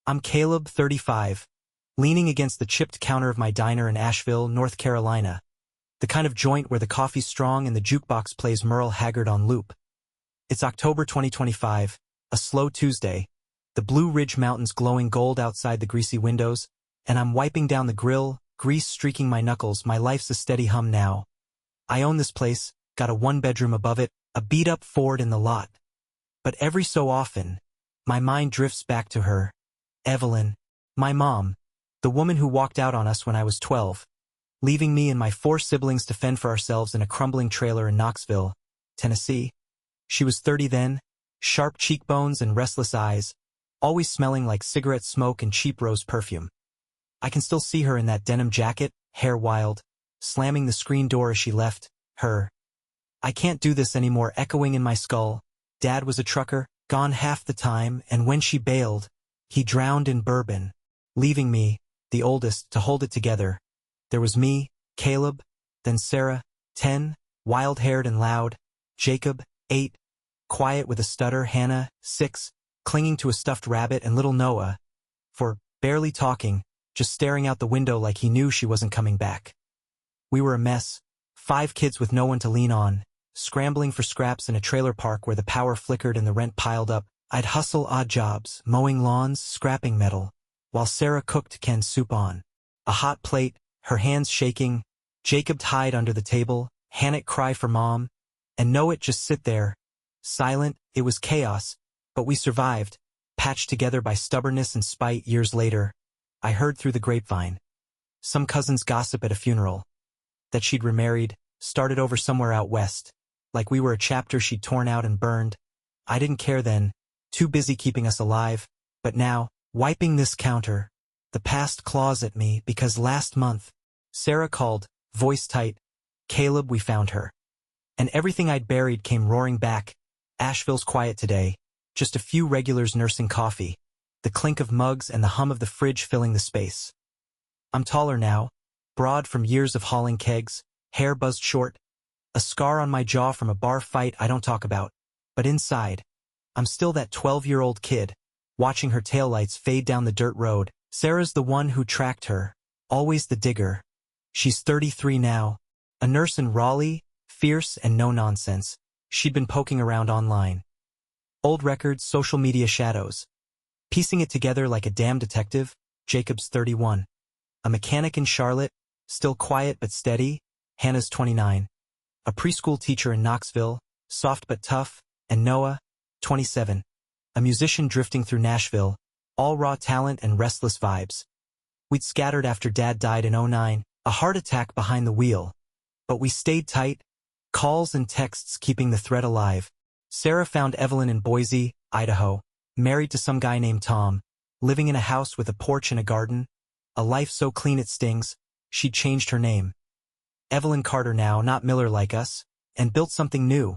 I'm Caleb, 35, leaning against the chipped counter of my diner in Asheville, North Carolina, the kind of joint where the coffee's strong and the jukebox plays Merle Haggard on loop. It's October 2025, a slow Tuesday, the Blue Ridge Mountains glowing gold outside the greasy windows, and I'm wiping down the grill, grease streaking my knuckles. My life's a steady hum now. I own this place, got a one-bedroom above it, a beat-up Ford in the lot. But every so often, my mind drifts back to her, Evelyn, my mom, the woman who walked out on us when I was 12, leaving me and my 4 siblings to fend for ourselves in a crumbling trailer in Knoxville, Tennessee. She was 30 then, sharp cheekbones and restless eyes, always smelling like cigarette smoke and cheap rose perfume. I can still see her in that denim jacket, hair wild, slamming the screen door as she left, her. I can't do this anymore echoing in my skull. Dad was a trucker, gone half the time, and when she bailed, he drowned in bourbon, leaving me, the oldest, to hold it together. There was me, Caleb, then Sarah, 10, wild-haired and loud, Jacob, 8, quiet with a stutter, Hannah, 6, clinging to a stuffed rabbit, and little Noah, barely talking, just staring out the window like he knew she wasn't coming back. We were a mess, 5 kids with no one to lean on, scrambling for scraps in a trailer park where the power flickered and the rent piled up. I'd hustle odd jobs, mowing lawns, scrapping metal, while Sarah cooked canned soup on a hot plate, her hands shaking, Jacob'd hide under the table, Hannah cry for mom, and Noah just sit there, silent. It was chaos, but we survived, patched together by stubbornness and spite. Years later, I heard through the grapevine. Some cousins gossip at a funeral. That she'd remarried, started over somewhere out west, like we were a chapter she'd torn out and burned. I didn't care then, too busy keeping us alive, but now, wiping this counter, the past claws at me because last month, Sarah called, voice tight, Caleb, we found her. And everything I'd buried came roaring back. Asheville's quiet today, just a few regulars nursing coffee, the clink of mugs and the hum of the fridge filling the space. I'm taller now, broad from years of hauling kegs, hair buzzed short, a scar on my jaw from a bar fight I don't talk about, but inside, I'm still that 12-year-old kid, watching her taillights fade down the dirt road. Sarah's the one who tracked her, always the digger. She's 33 now, a nurse in Raleigh, fierce and no nonsense. She'd been poking around online. Old records, social media shadows. Piecing it together like a damn detective. Jacob's 31. A mechanic in Charlotte, still quiet but steady. Hannah's 29. A preschool teacher in Knoxville, soft but tough. And Noah, 27. A musician drifting through Nashville, all raw talent and restless vibes. We'd scattered after Dad died in '09, a heart attack behind the wheel. But we stayed tight, calls and texts keeping the thread alive. Sarah found Evelyn in Boise, Idaho, married to some guy named Tom, living in a house with a porch and a garden, a life so clean it stings, she'd changed her name. Evelyn Carter now, not Miller like us, and built something new.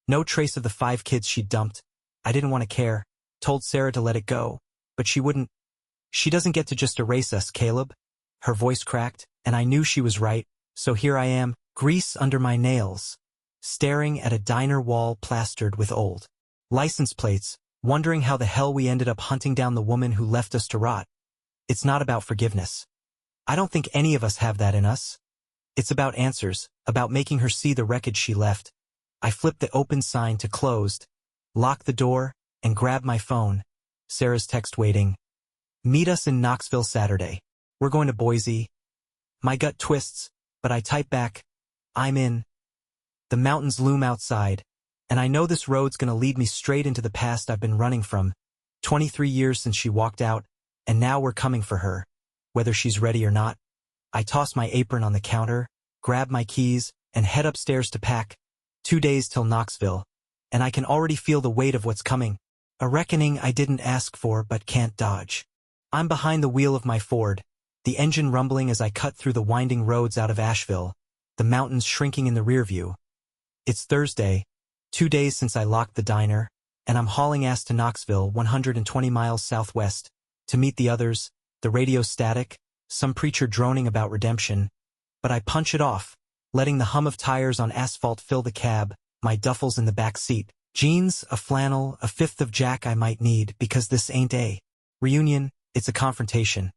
No trace of the 5 kids she'd dumped. I didn't want to care, told Sarah to let it go, but she wouldn't. She doesn't get to just erase us, Caleb. Her voice cracked, and I knew she was right, so here I am, grease under my nails, staring at a diner wall plastered with old license plates, wondering how the hell we ended up hunting down the woman who left us to rot. It's not about forgiveness. I don't think any of us have that in us. It's about answers, about making her see the wreckage she left. I flipped the open sign to closed, locked the door, and grabbed my phone. Sarah's text waiting. Meet us in Knoxville Saturday. We're going to Boise. My gut twists, but I type back, I'm in. The mountains loom outside, and I know this road's gonna lead me straight into the past I've been running from. 23 years since she walked out, and now we're coming for her, whether she's ready or not. I toss my apron on the counter, grab my keys, and head upstairs to pack. 2 days till Knoxville, and I can already feel the weight of what's coming. A reckoning I didn't ask for but can't dodge. I'm behind the wheel of my Ford, the engine rumbling as I cut through the winding roads out of Asheville, the mountains shrinking in the rear view. It's Thursday, 2 days since I locked the diner, and I'm hauling ass to Knoxville, 120 miles southwest, to meet the others, the radio static, some preacher droning about redemption. But I punch it off, letting the hum of tires on asphalt fill the cab, my duffels in the back seat. Jeans, a flannel, a fifth of Jack I might need because this ain't a reunion, It's a confrontation.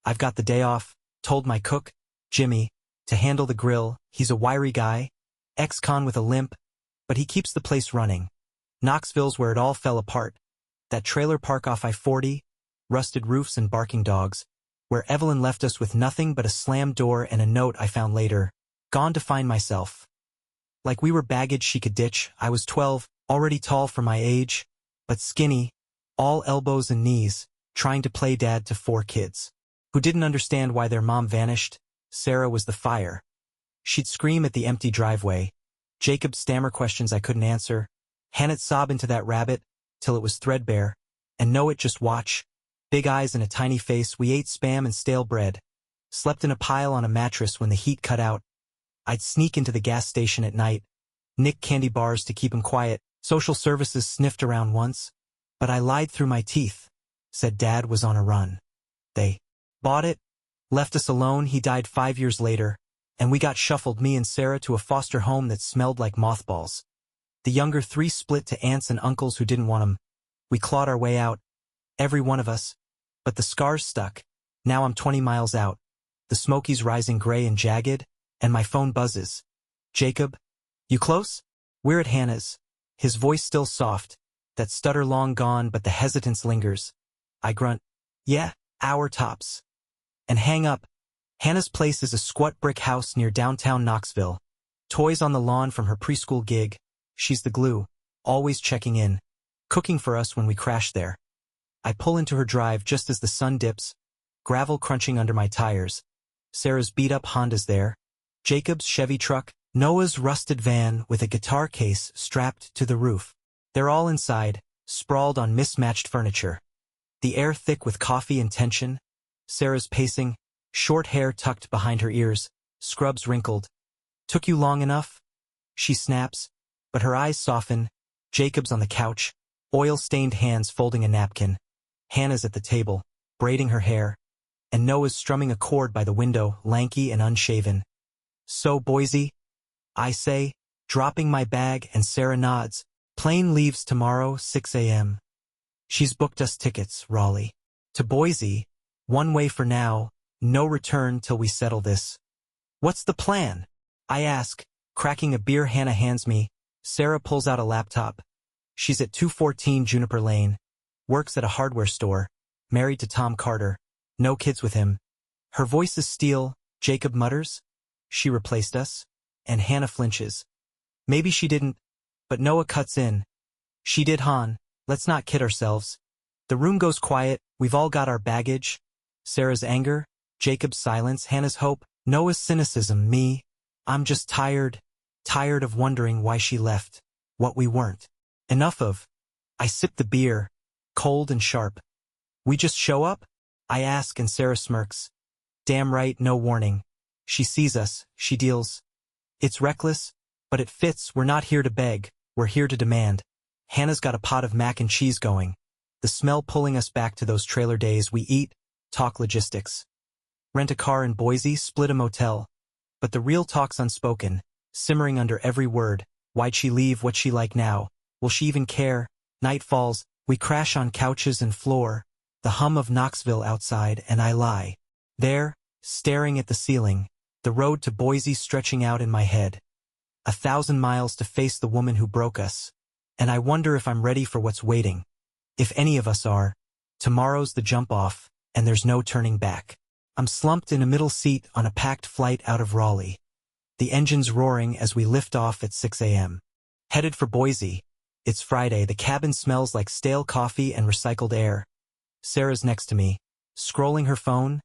I've got the day off, told my cook, Jimmy, to handle the grill. He's a wiry guy, ex-con with a limp, but he keeps the place running. Knoxville's where it all fell apart. That trailer park off I-40, rusted roofs and barking dogs, where Evelyn left us with nothing but a slammed door and a note I found later. Gone to find myself. Like we were baggage she could ditch. I was 12, already tall for my age, but skinny, all elbows and knees, trying to play dad to 4 kids, who didn't understand why their mom vanished. Sarah was the fire. She'd scream at the empty driveway. Jacob stammer questions I couldn't answer. Hannah'd sob into that rabbit, till it was threadbare. And Noah just watch. Big eyes and a tiny face. We ate Spam and stale bread. Slept in a pile on a mattress when the heat cut out. I'd sneak into the gas station at night, nick candy bars to keep him quiet. Social services sniffed around once, but I lied through my teeth. Said Dad was on a run. They bought it, left us alone. He died 5 years later, and we got shuffled, me and Sarah, to a foster home that smelled like mothballs. The younger 3 split to aunts and uncles who didn't want 'em. We clawed our way out, every one of us, but the scars stuck. Now I'm 20 miles out. The Smokies rising gray and jagged, and my phone buzzes. Jacob, you close? We're at Hannah's. His voice still soft, that stutter long gone, but the hesitance lingers. I grunt, yeah, hour tops. And hang up. Hannah's place is a squat brick house near downtown Knoxville. Toys on the lawn from her preschool gig. She's the glue, always checking in, cooking for us when we crash there. I pull into her drive just as the sun dips, gravel crunching under my tires. Sarah's beat-up Honda's there. Jacob's Chevy truck, Noah's rusted van with a guitar case strapped to the roof. They're all inside, sprawled on mismatched furniture. The air thick with coffee and tension. Sarah's pacing, short hair tucked behind her ears, scrubs wrinkled. Took you long enough? She snaps, but her eyes soften. Jacob's on the couch, oil-stained hands folding a napkin. Hannah's at the table, braiding her hair, and Noah's strumming a chord by the window, lanky and unshaven. So, Boise? I say, dropping my bag, and Sarah nods. Plane leaves tomorrow, 6 a.m. She's booked us tickets, Raleigh. To Boise, one way for now, no return till we settle this. What's the plan? I ask, cracking a beer Hannah hands me. Sarah pulls out a laptop. She's at 214 Juniper Lane. Works at a hardware store. Married to Tom Carter. No kids with him. Her voice is steel. Jacob mutters. She replaced us. And Hannah flinches. Maybe she didn't, but Noah cuts in. She did, Han. Let's not kid ourselves. The room goes quiet. We've all got our baggage. Sarah's anger, Jacob's silence, Hannah's hope, Noah's cynicism, me. I'm just tired of wondering why she left, what we weren't. Enough of. I sip the beer, cold and sharp. We just show up? I ask, and Sarah smirks. Damn right, no warning. She sees us, she deals. It's reckless, but it fits. We're not here to beg, we're here to demand. Hannah's got a pot of mac and cheese going. The smell pulling us back to those trailer days. We eat, talk logistics. Rent a car in Boise, split a motel. But the real talk's unspoken, simmering under every word. Why'd she leave? What's she like now? Will she even care? Night falls, we crash on couches and floor. The hum of Knoxville outside, and I lie there, staring at the ceiling, the road to Boise stretching out in my head. 1,000 miles to face the woman who broke us. And I wonder if I'm ready for what's waiting. If any of us are. Tomorrow's the jump off, and there's no turning back. I'm slumped in a middle seat on a packed flight out of Raleigh. The engine's roaring as we lift off at 6 a.m. Headed for Boise. It's Friday. The cabin smells like stale coffee and recycled air. Sarah's next to me, scrolling her phone.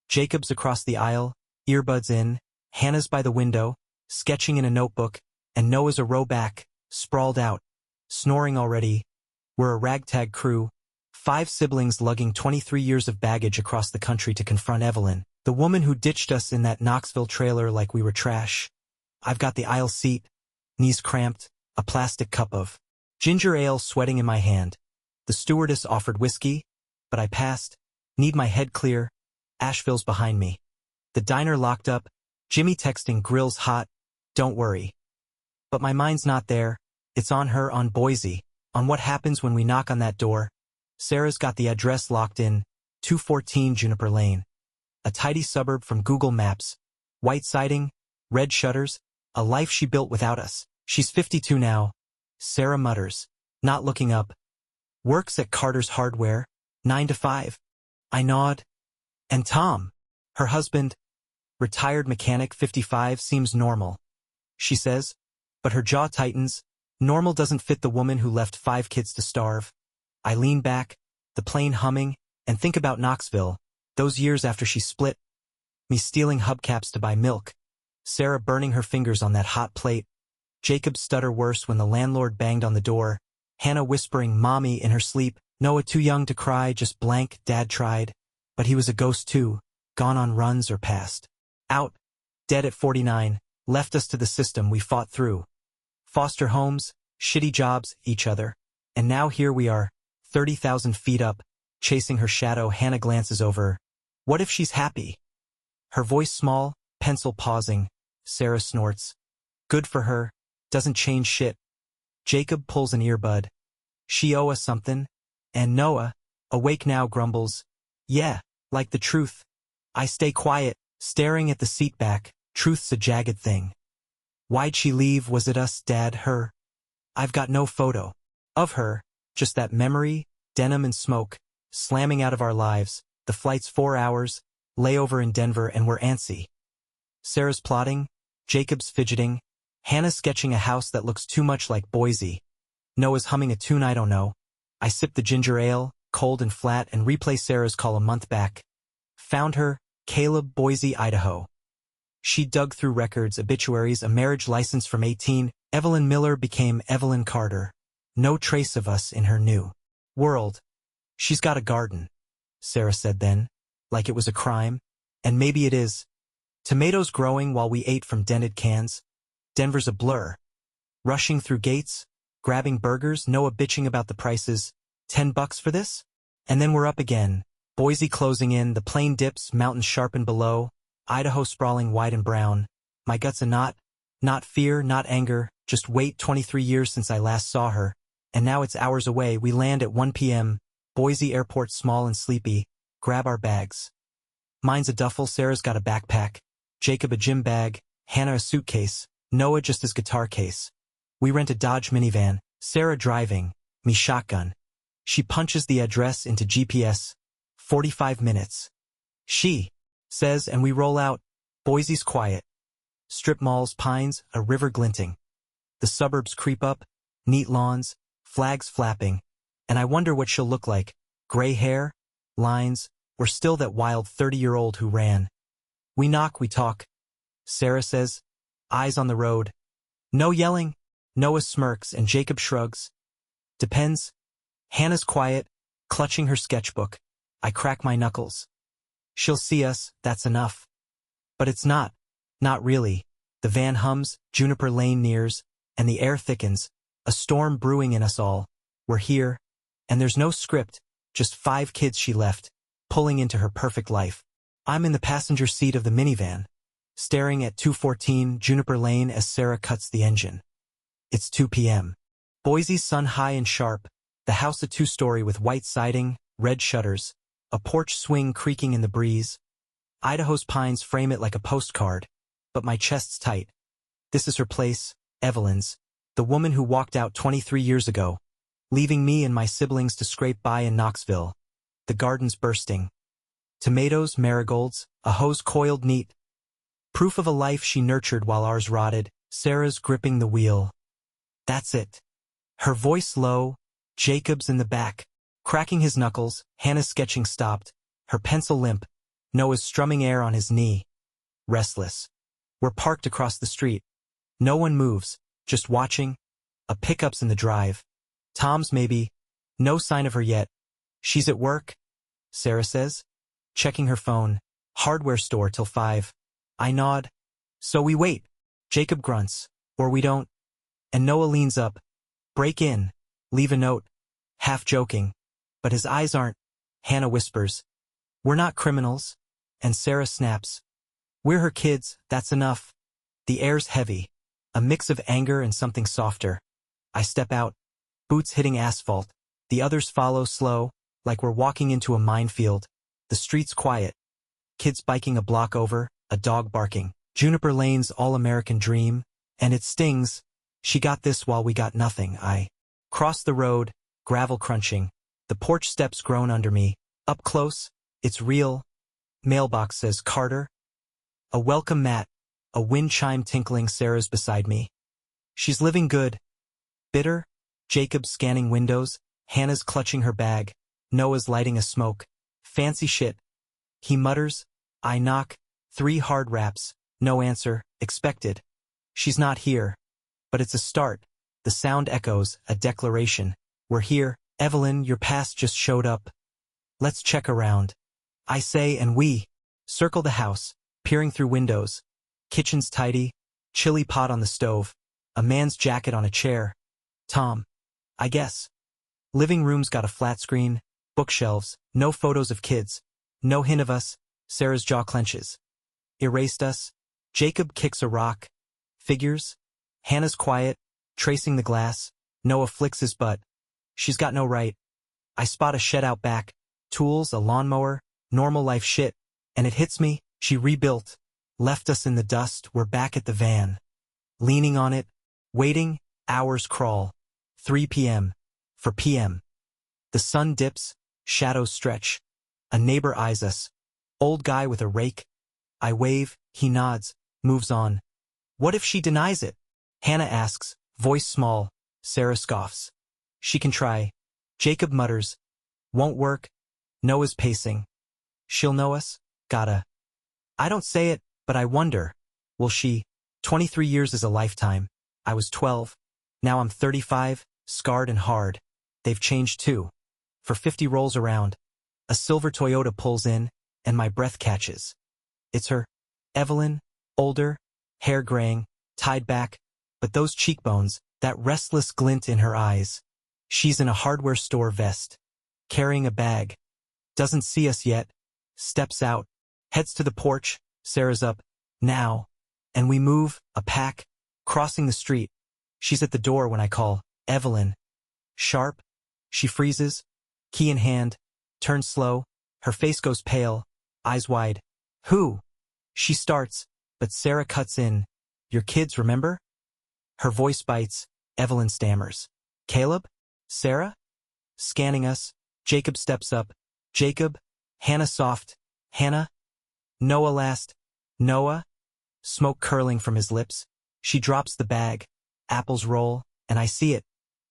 Jacob's across the aisle, earbuds in. Hannah's by the window, sketching in a notebook, and Noah's a row back, sprawled out, snoring already. We're a ragtag crew, 5 siblings lugging 23 years of baggage across the country to confront Evelyn, the woman who ditched us in that Knoxville trailer like we were trash. I've got the aisle seat, knees cramped, a plastic cup of ginger ale sweating in my hand. The stewardess offered whiskey, but I passed. Need my head clear. Asheville's behind me. The diner locked up. Jimmy texting, grill's hot. Don't worry. But my mind's not there. It's on her, on Boise, on what happens when we knock on that door. Sarah's got the address locked in. 214 Juniper Lane. A tidy suburb from Google Maps. White siding, red shutters, a life she built without us. She's 52 now. Sarah mutters, not looking up. Works at Carter's Hardware, 9 to 5. I nod. And Tom, her husband, retired mechanic, 55, seems normal, she says, but her jaw tightens. Normal doesn't fit the woman who left 5 kids to starve. I lean back, the plane humming, and think about Knoxville, those years after she split. Me stealing hubcaps to buy milk. Sarah burning her fingers on that hot plate. Jacob's stutter worse when the landlord banged on the door. Hannah whispering mommy in her sleep. Noah too young to cry, just blank. Dad tried. But he was a ghost too, gone on runs or passed out, dead at 49, left us to the system we fought through. Foster homes, shitty jobs, each other. And now here we are, 30,000 feet up, chasing her shadow. Hannah glances over. What if she's happy? Her voice small, pencil pausing. Sarah snorts. Good for her, doesn't change shit. Jacob pulls an earbud. She owe us something. And Noah, awake now, grumbles. Yeah, like the truth. I stay quiet, staring at the seat back. Truth's a jagged thing. Why'd she leave? Was it us, Dad, her? I've got no photo of her, just that memory, denim and smoke, slamming out of our lives. The flight's 4 hours, layover in Denver, and we're antsy. Sarah's plotting, Jacob's fidgeting, Hannah's sketching a house that looks too much like Boise. Noah's humming a tune I don't know. I sip the ginger ale, cold and flat, and replay Sarah's call a month back. Found her, Caleb, Boise, Idaho. She dug through records, obituaries, a marriage license from 18. Evelyn Miller became Evelyn Carter. No trace of us in her new world. She's got a garden, Sarah said then, like it was a crime. And maybe it is. Tomatoes growing while we ate from dented cans. Denver's a blur. Rushing through gates, grabbing burgers, Noah bitching about the prices. $10 for this? And then we're up again. Boise closing in, the plane dips, mountains sharpen below. Idaho sprawling white and brown. My gut's a knot. Not fear, not anger, just wait. 23 years since I last saw her. And now it's hours away. We land at 1 p.m. Boise airport, small and sleepy. Grab our bags. Mine's a duffel, Sarah's got a backpack. Jacob a gym bag, Hannah a suitcase, Noah just his guitar case. We rent a Dodge minivan, Sarah driving, me shotgun. She punches the address into GPS. 45 minutes. She says, and we roll out. Boise's quiet. Strip malls, pines, a river glinting. The suburbs creep up, neat lawns, flags flapping. And I wonder what she'll look like. Gray hair, lines, or still that wild 30-year-old who ran. We knock, we talk. Sarah says, eyes on the road. No yelling. Noah smirks and Jacob shrugs. Depends. Hannah's quiet, clutching her sketchbook. I crack my knuckles. She'll see us, that's enough. But it's not. Not really. The van hums, Juniper Lane nears, and the air thickens. A storm brewing in us all. We're here. And there's no script, just 5 kids she left, pulling into her perfect life. I'm in the passenger seat of the minivan, staring at 214 Juniper Lane as Sarah cuts the engine. It's 2 p.m. Boise's sun high and sharp, the house a 2-story with white siding, red shutters, a porch swing creaking in the breeze. Idaho's pines frame it like a postcard, but my chest's tight. This is her place, Evelyn's, the woman who walked out 23 years ago, leaving me and my siblings to scrape by in Knoxville. The garden's bursting. Tomatoes, marigolds, a hose coiled neat. Proof of a life she nurtured while ours rotted. Sarah's gripping the wheel. That's it. Her voice low, Jacob's in the back. Cracking his knuckles, Hannah's sketching stopped. Her pencil limp. Noah's strumming air on his knee. Restless. We're parked across the street. No one moves, just watching. A pickup's in the drive. Tom's maybe. No sign of her yet. She's at work, Sarah says. Checking her phone. Hardware store till 5. I nod. So we wait. Jacob grunts. Or we don't. And Noah leans up. Break in. Leave a note. Half joking. But his eyes aren't. Hannah whispers. We're not criminals. And Sarah snaps. We're her kids, that's enough. The air's heavy. A mix of anger and something softer. I step out. Boots hitting asphalt. The others follow slow, like we're walking into a minefield. The street's quiet. Kids biking a block over, a dog barking. Juniper Lane's all-American dream, and it stings. She got this while we got nothing. I crossed the road, gravel crunching. The porch steps groan under me. Up close, it's real. Mailbox says Carter. A welcome mat. A wind chime tinkling. Sarah's beside me. She's living good. Bitter. Jacob's scanning windows. Hannah's clutching her bag. Noah's lighting a smoke. Fancy shit. He mutters. I knock. 3 hard raps. No answer. Expected. She's not here. But it's a start. The sound echoes, a declaration. We're here. Evelyn, your past just showed up. Let's check around. I say, and we circle the house, peering through windows. Kitchen's tidy. Chili pot on the stove. A man's jacket on a chair. Tom. I guess. Living room's got a flat screen. Bookshelves. No photos of kids. No hint of us. Sarah's jaw clenches. Erased us. Jacob kicks a rock. Figures. Hannah's quiet, tracing the glass. Noah flicks his butt. She's got no right. I spot a shed out back. Tools, a lawnmower, normal life shit. And it hits me. She rebuilt. Left us in the dust. We're back at the van. Leaning on it. Waiting. Hours crawl. 3 p.m. For p.m. The sun dips. Shadows stretch. A neighbor eyes us. Old guy with a rake. I wave. He nods. Moves on. What if she denies it? Hannah asks, voice small. Sarah scoffs. She can try. Jacob mutters. Won't work. Noah's pacing. She'll know us? Gotta. I don't say it, but I wonder. Will she? 23 years is a lifetime. I was 12. Now I'm 35, scarred and hard. They've changed too. For 50 rolls around. A silver Toyota pulls in, and my breath catches. It's her. Evelyn, older, hair graying, tied back. But those cheekbones, that restless glint in her eyes. She's in a hardware store vest. Carrying a bag. Doesn't see us yet. Steps out. Heads to the porch. Sarah's up. Now. And we move, a pack. Crossing the street. She's at the door when I call. Evelyn. Sharp. She freezes. Key in hand. Turns slow. Her face goes pale. Eyes wide. Who? She starts, but Sarah cuts in. Your kids, remember? Her voice bites. Evelyn stammers. Caleb? Sarah? Scanning us. Jacob steps up. Jacob? Hannah soft. Hannah? Noah last. Noah? Smoke curling from his lips. She drops the bag. Apples roll, and I see it.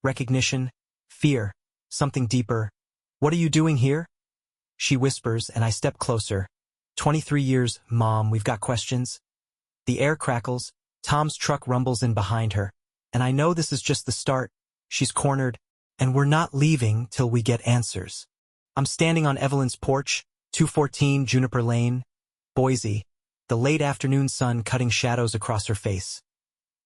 Recognition. Fear. Something deeper. What are you doing here? She whispers, and I step closer. 23 years, Mom, we've got questions. The air crackles. Tom's truck rumbles in behind her. And I know this is just the start. She's cornered. And we're not leaving till we get answers. I'm standing on Evelyn's porch, 214 Juniper Lane, Boise, the late afternoon sun cutting shadows across her face.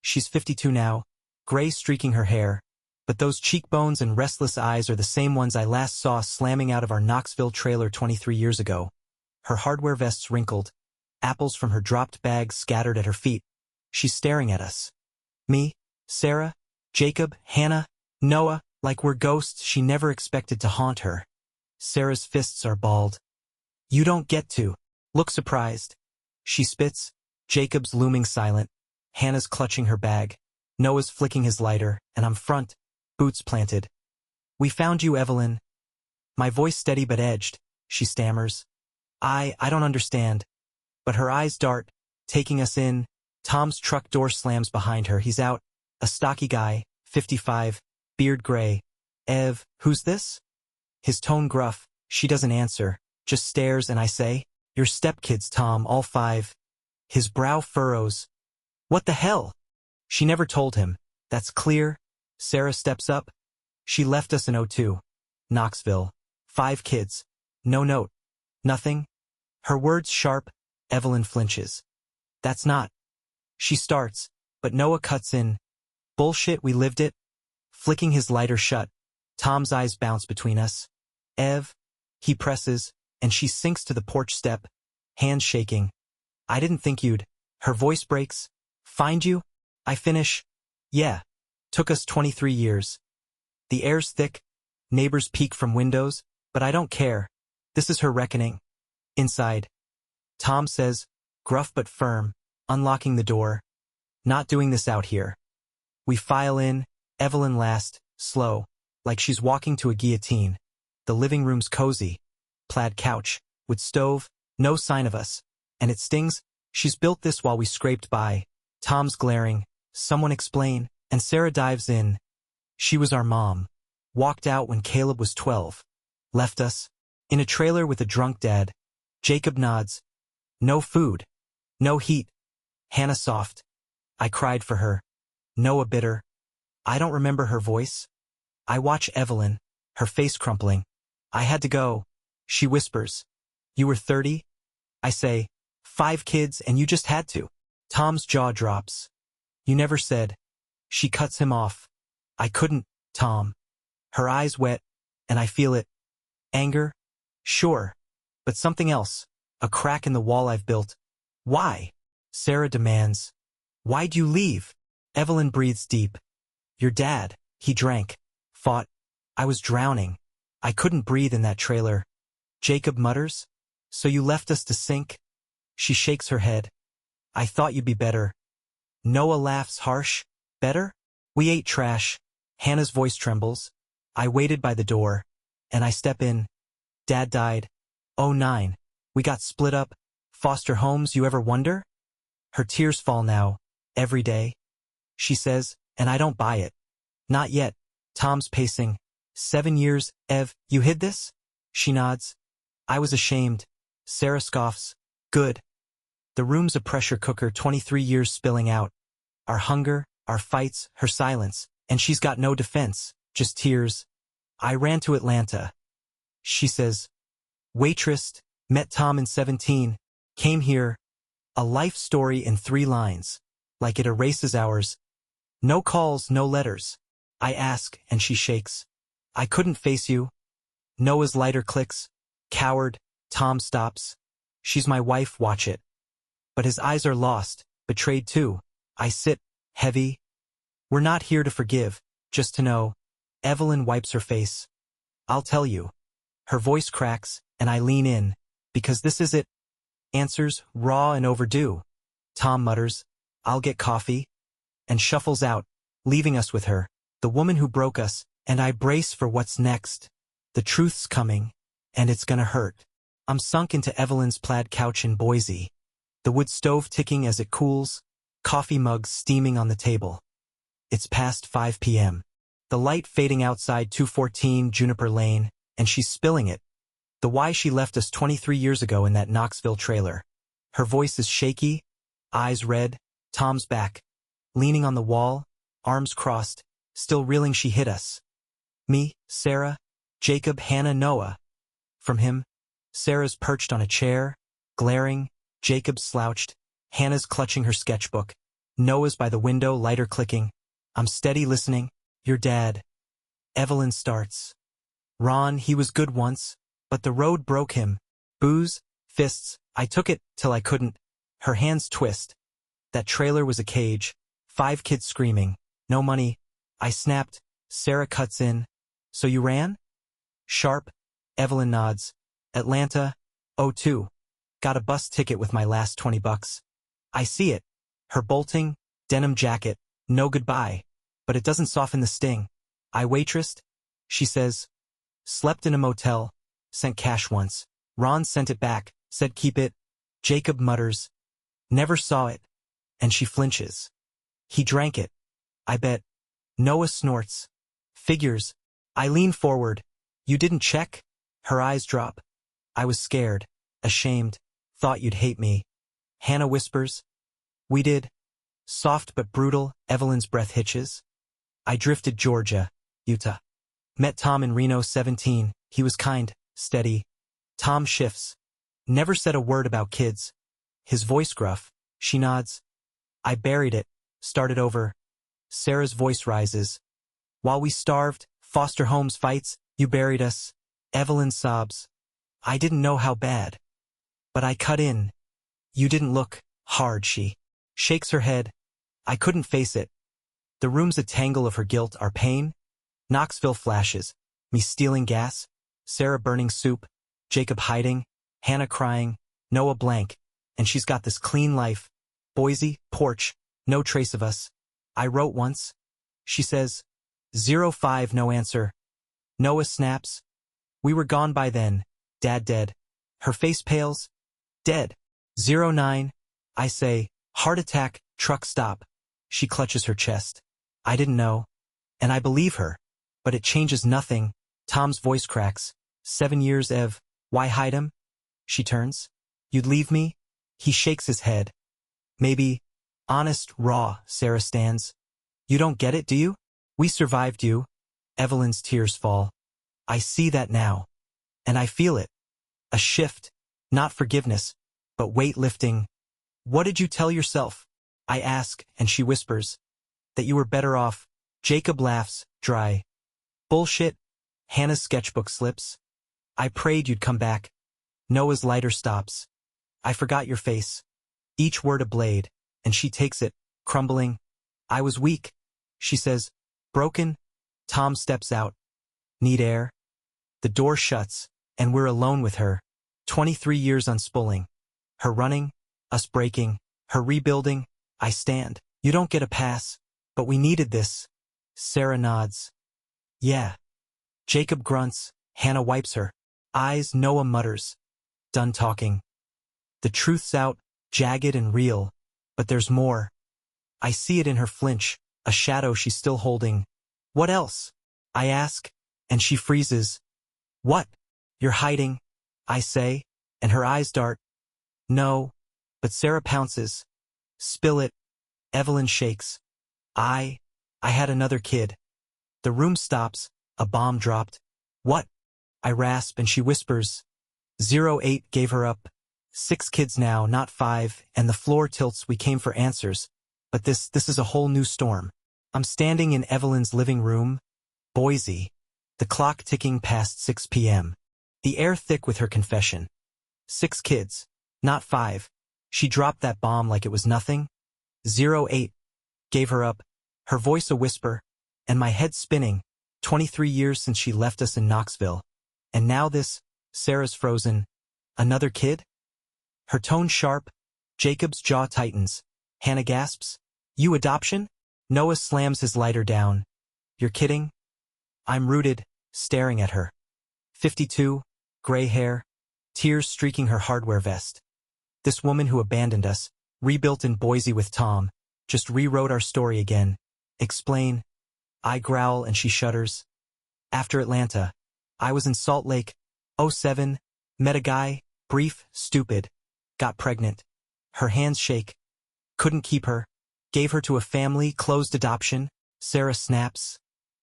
She's 52 now, gray streaking her hair, but those cheekbones and restless eyes are the same ones I last saw slamming out of our Knoxville trailer 23 years ago. Her hardware vest's wrinkled, apples from her dropped bag scattered at her feet. She's staring at us. Me, Sarah, Jacob, Hannah, Noah, like we're ghosts she never expected to haunt her. Sarah's fists are balled. You don't get to. Look surprised. She spits. Jacob's looming silent. Hannah's clutching her bag. Noah's flicking his lighter, and I'm front, boots planted. We found you, Evelyn. My voice steady but edged. She stammers. I don't understand. But her eyes dart, taking us in. Tom's truck door slams behind her. He's out. A stocky guy, 55, beard gray. Ev, who's this? His tone gruff. She doesn't answer, just stares, and I say, your stepkids, Tom, all 5. His brow furrows. What the hell? She never told him. That's clear. Sarah steps up. She left us in '02. Knoxville. 5 kids. No note. Nothing. Her words sharp. Evelyn flinches. That's not. She starts, but Noah cuts in. Bullshit, we lived it. Flicking his lighter shut. Tom's eyes bounce between us. Ev. He presses, and she sinks to the porch step, hands shaking. I didn't think you'd. Her voice breaks. Find you? I finish. Yeah. Took us 23 years. The air's thick. Neighbors peek from windows, but I don't care. This is her reckoning. Inside, Tom says, gruff but firm, unlocking the door. Not doing this out here. We file in, Evelyn last, slow, like she's walking to a guillotine. The living room's cozy. Plaid couch, wood stove, no sign of us. And it stings. She's built this while we scraped by. Tom's glaring. Someone explain. And Sarah dives in. She was our mom. Walked out when Caleb was 12. Left us. In a trailer with a drunk dad. Jacob nods. No food. No heat. Hannah soft. I cried for her. Noah bitter. I don't remember her voice. I watch Evelyn, her face crumpling. I had to go. She whispers. You were 30? I say, 5 kids and you just had to. Tom's jaw drops. You never said. She cuts him off. I couldn't, Tom. Her eyes wet, and I feel it. Anger? Sure. But something else. A crack in the wall I've built. Why? Sarah demands. Why'd you leave? Evelyn breathes deep. Your dad, he drank. Fought. I was drowning. I couldn't breathe in that trailer. Jacob mutters. So you left us to sink? She shakes her head. I thought you'd be better. Noah laughs harsh. Better? We ate trash. Hannah's voice trembles. I waited by the door. And I step in. Dad died. '09. We got split up. Foster homes, you ever wonder? Her tears fall now. Every day. She says, and I don't buy it. Not yet. Tom's pacing. 7 years, Ev, you hid this? She nods. I was ashamed. Sarah scoffs. Good. The room's a pressure cooker, 23 years spilling out. Our hunger, our fights, her silence, and she's got no defense, just tears. I ran to Atlanta. She says, waitress, met Tom in 17, came here. A life story in 3 lines, like it erases ours. No calls, no letters. I ask, and she shakes. I couldn't face you. Noah's lighter clicks. Coward. Tom stops. She's my wife, watch it. But his eyes are lost, betrayed too. I sit, heavy. We're not here to forgive, just to know. Evelyn wipes her face. I'll tell you. Her voice cracks, and I lean in, because this is it. Answers, raw and overdue. Tom mutters, I'll get coffee, and shuffles out, leaving us with her, the woman who broke us, and I brace for what's next. The truth's coming, and it's gonna hurt. I'm sunk into Evelyn's plaid couch in Boise. The wood stove ticking as it cools, coffee mugs steaming on the table. It's past 5 p.m. The light fading outside 214 Juniper Lane, and she's spilling it. The why she left us 23 years ago in that Knoxville trailer. Her voice is shaky, eyes red. Tom's back, leaning on the wall, arms crossed, still reeling. She hit us. Me, Sarah, Jacob, Hannah, Noah. From him, Sarah's perched on a chair, glaring, Jacob's slouched, Hannah's clutching her sketchbook. Noah's by the window, lighter clicking. I'm steady listening. Your dad. Evelyn starts. Ron, he was good once, but the road broke him. Booze, fists, I took it till I couldn't. Her hands twist. That trailer was a cage. 5 kids screaming. No money. I snapped. Sarah cuts in. So you ran? Sharp. Evelyn nods. Atlanta. '02. Got a bus ticket with my last $20. I see it. Her bolting, denim jacket. No goodbye. But it doesn't soften the sting. I waitressed. She says. Slept in a motel. Sent cash once. Ron sent it back. Said keep it. Jacob mutters. Never saw it. And she flinches. He drank it. I bet. Noah snorts. Figures. I lean forward. You didn't check? Her eyes drop. I was scared. Ashamed. Thought you'd hate me. Hannah whispers. We did. Soft but brutal. Evelyn's breath hitches. I drifted Georgia. Utah. Met Tom in Reno 17. He was kind. Steady. Tom shifts. Never said a word about kids. His voice gruff. She nods. I buried it. Started over. Sarah's voice rises. While we starved, foster homes fights, you buried us. Evelyn sobs. I didn't know how bad. But I cut in. You didn't look hard, she shakes her head. I couldn't face it. The room's a tangle of her guilt, our pain. Knoxville flashes. Me stealing gas. Sarah burning soup. Jacob hiding. Hannah crying, Noah blank, and she's got this clean life. Boise, porch, no trace of us. I wrote once. She says, 05 no answer. Noah snaps. We were gone by then, Dad dead. Her face pales. Dead. 09. I say, heart attack, truck stop. She clutches her chest. I didn't know. And I believe her. But it changes nothing. Tom's voice cracks. 7 years, Ev. Why hide him? She turns. You'd leave me? He shakes his head. Maybe. Honest, raw, Sarah stands. You don't get it, do you? We survived you. Evelyn's tears fall. I see that now. And I feel it. A shift. Not forgiveness, but weight lifting. What did you tell yourself? I ask, and she whispers. That you were better off. Jacob laughs, dry. Bullshit. Hannah's sketchbook slips. I prayed you'd come back. Noah's lighter stops. I forgot your face. Each word a blade, and she takes it, crumbling. I was weak. She says, broken. Tom steps out. Need air? The door shuts, and we're alone with her. 23 years unspooling. Her running, us breaking, her rebuilding. I stand. You don't get a pass. But we needed this. Sarah nods. Yeah. Jacob grunts. Hannah wipes her eyes. Noah mutters. Done talking. The truth's out, jagged and real. But there's more. I see it in her flinch, a shadow she's still holding. What else? I ask, and she freezes. What? You're hiding, I say, and her eyes dart. No. But Sarah pounces. Spill it. Evelyn shakes. I had another kid. The room stops. A bomb dropped. What? I rasp and she whispers. 08 gave her up. 6 kids now, not 5, and the floor tilts. We came for answers. But this is a whole new storm. I'm standing in Evelyn's living room. Boise. The clock ticking past 6 p.m. The air thick with her confession. 6 kids, not 5. She dropped that bomb like it was nothing. 08 gave her up, her voice a whisper, and my head spinning. 23 years since she left us in Knoxville. And now this. Sarah's frozen. Another kid? Her tone sharp. Jacob's jaw tightens. Hannah gasps. You adoption? Noah slams his lighter down. You're kidding? I'm rooted, staring at her. 52, gray hair, tears streaking her hardware vest. This woman who abandoned us, rebuilt in Boise with Tom, just rewrote our story again. Explain. I growl and she shudders. After Atlanta, I was in Salt Lake. 07, met a guy, brief, stupid, got pregnant. Her hands shake. Couldn't keep her. Gave her to a family, closed adoption. Sarah snaps.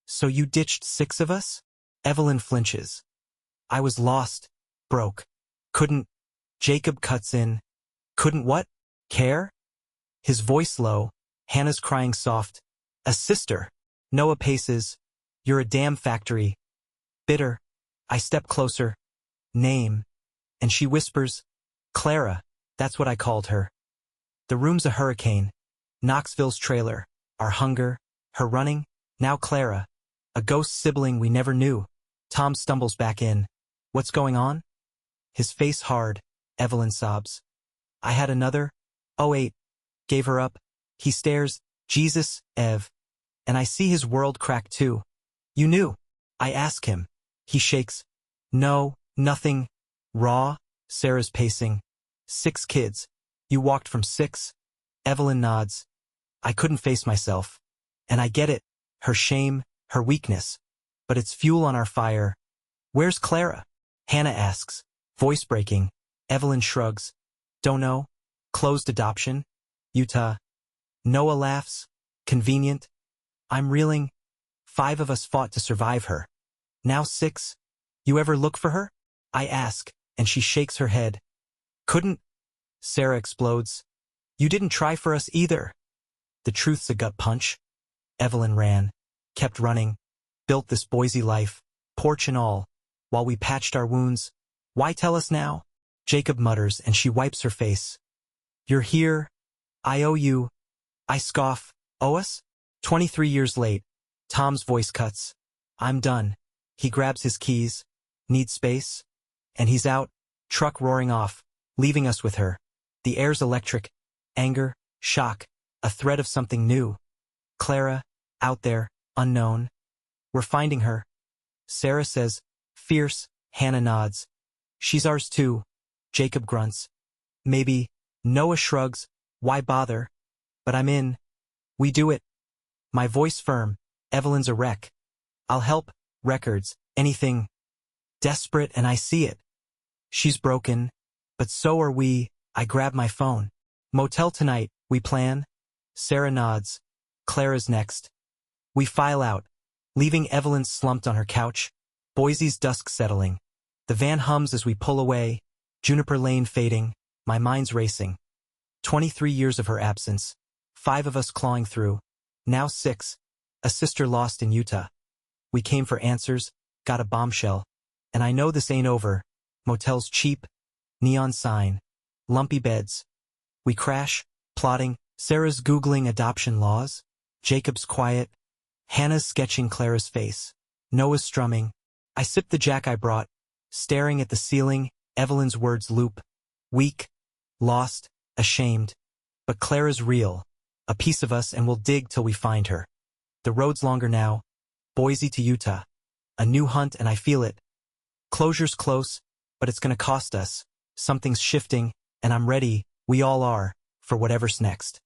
So you ditched 6 of us? Evelyn flinches. I was lost. Broke. Couldn't. Jacob cuts in. Couldn't what? Care? His voice low. Hannah's crying soft. A sister. Noah paces. You're a damn factory. Bitter. I step closer. Name. And she whispers. Clara. That's what I called her. The room's a hurricane. Knoxville's trailer. Our hunger. Her running. Now Clara. A ghost sibling we never knew. Tom stumbles back in. What's going on? His face hard. Evelyn sobs. I had another. 08. Gave her up. He stares. Jesus, Ev. And I see his world crack too. You knew. I ask him. He shakes. No, nothing. Raw. Sarah's pacing. 6 kids. You walked from 6. Evelyn nods. I couldn't face myself. And I get it. Her shame, her weakness. But it's fuel on our fire. Where's Clara? Hannah asks. Voice breaking. Evelyn shrugs. Don't know. Closed adoption. Utah. Noah laughs. Convenient. I'm reeling. 5 of us fought to survive her. Now 6. You ever look for her? I ask, and she shakes her head. Couldn't. Sarah explodes. You didn't try for us either. The truth's a gut punch. Evelyn ran. Kept running. Built this Boise life, porch and all, while we patched our wounds. Why tell us now? Jacob mutters and she wipes her face. You're here. I owe you. I scoff. Owe us? 23 years late. Tom's voice cuts. I'm done. He grabs his keys. Need space? And he's out. Truck roaring off, leaving us with her. The air's electric. Anger, shock, a threat of something new. Clara, out there, unknown. We're finding her. Sarah says, fierce. Hannah nods. She's ours too. Jacob grunts. Maybe. Noah shrugs. Why bother? But I'm in. We do it. My voice firm. Evelyn's a wreck. I'll help. Records. Anything. Desperate, and I see it. She's broken. But so are we. I grab my phone. Motel tonight, we plan? Sarah nods. Clara's next. We file out, leaving Evelyn slumped on her couch. Boise's dusk settling. The van hums as we pull away. Juniper Lane fading. My mind's racing. 23 years of her absence. 5 of us clawing through. Now 6. A sister lost in Utah. We came for answers, got a bombshell. And I know this ain't over. Motels cheap. Neon sign. Lumpy beds. We crash, plotting. Sarah's Googling adoption laws. Jacob's quiet. Hannah's sketching Clara's face. Noah's strumming. I sip the Jack I brought. Staring at the ceiling, Evelyn's words loop. Weak. Lost. Ashamed. But Clara's real. A piece of us, and we'll dig till we find her. The road's longer now. Boise to Utah. A new hunt, and I feel it. Closure's close, but it's gonna cost us. Something's shifting, and I'm ready, we all are, for whatever's next.